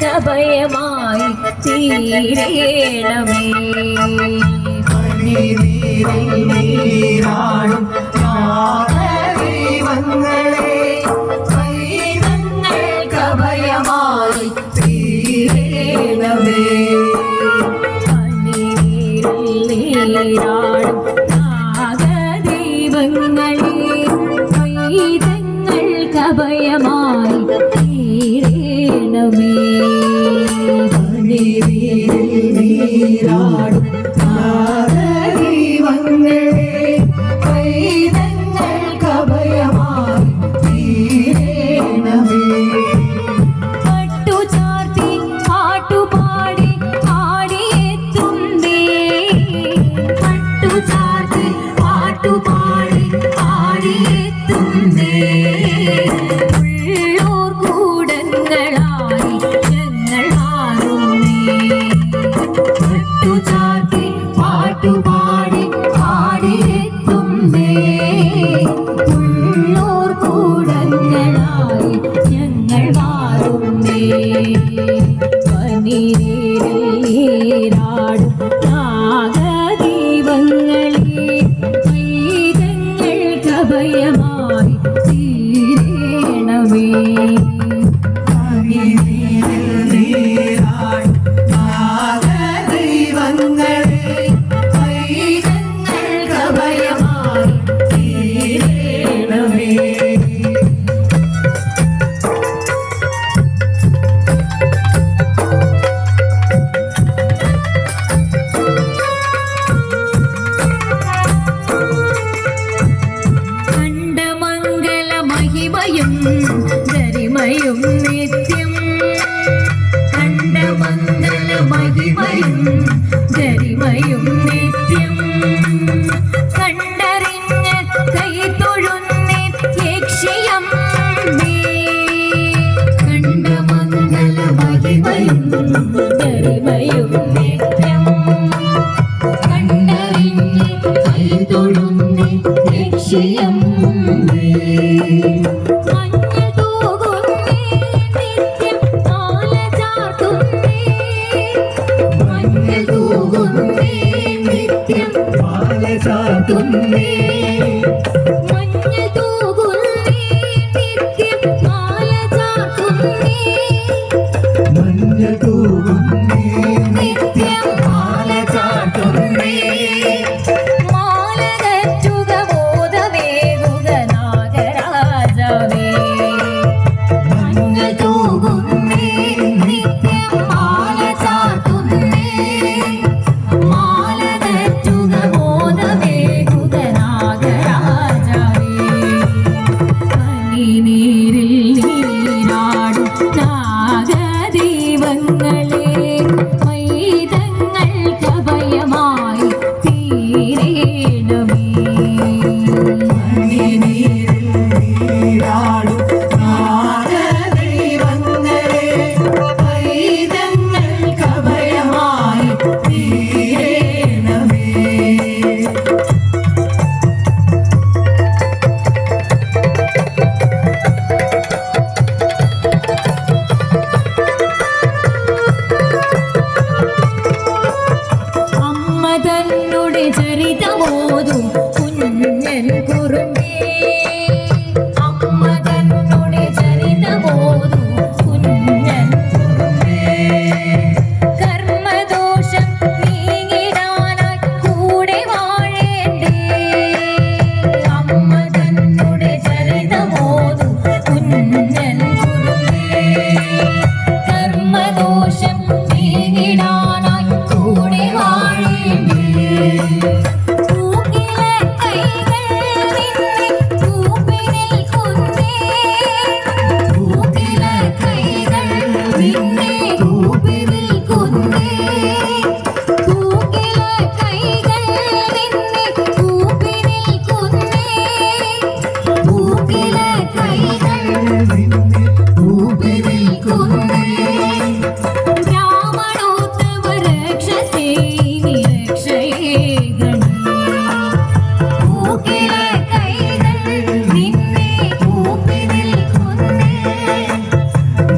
കഭയമായി തീരേണമേ. നീരാടും ദൈവങ്ങളെ കഭയമായി തീരേണമേ. നീരാടും നാഗദൈവങ്ങളെ കഭയമായി തീരേണമേ. നീരാടും നാഗദൈവങ്ങളെ കഭയമായി തീരേണമേ. പട്ടുചാർത്തി പാട്ടുപാടി ആടിയെത്തുന്നേ. പട്ടുചാർത്തി പാട്ടുപാടി ആടിയെത്തുന്നേ. ഉള്ളൂർ കൂടങ്ങളായി ഞങ്ങൾ മാറുന്നേ. പട്ടുചാർത്തി പാട്ടുപാടി ആടിയെത്തുന്നേ. ഉള്ളൂർ കൂടങ്ങളായി ഞങ്ങൾ മാറുന്നേ. പനിനീരാടും നാഗദൈവങ്ങളെ കഭയമായി തീരേണമേ. ഗരിമയും നിത്യം കണ്ടമംഗല മഹിമയും ഗരിമയും നിത്യം കണ്ടറിഞ്ഞ് കൈതൊഴുന്നേ യക്ഷിയം കണ്ടമംഗല മഹിമയും ഗരിമയും നിത്യം കണ്ടറിഞ്ഞ് കൈതൊഴുന്നേ യക്ഷിയം ചാർത്തുന്നേ. മഞ്ഞൾ തൂകുന്നേ നിത്യം മാല ചാർത്തുന്നേ. മഞ്ഞൾ തൂകുന്നേ നിത്യം മാല ചാർത്തുന്നേ. മാല കറ്റുക ബോധമേകുക നാഗരാജാവേ. മഞ്ഞൾ തൂകുന്നേ നിത്യം മാല ചാർത്തുന്നേ. ചരിതമോതും കുഞ്ഞൻ കുറുമ്പേ. അമ്മ തന്നുടെ ചരിതമോതും കുഞ്ഞൻ കുറുമ്പേ. കർമ്മദോഷം നീങ്ങിടാനായി കൂടെ വാഴേണ്ടേ. അമ്മ തന്നുടെ ചരിതമോതും കുഞ്ഞൻ കുറുമ്പേ. കർമ്മദോഷം നീങ്ങിടാനായി കൂടെ വാഴേണ്ടേ.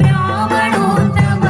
ബ്രാഹ്മണോത്തമ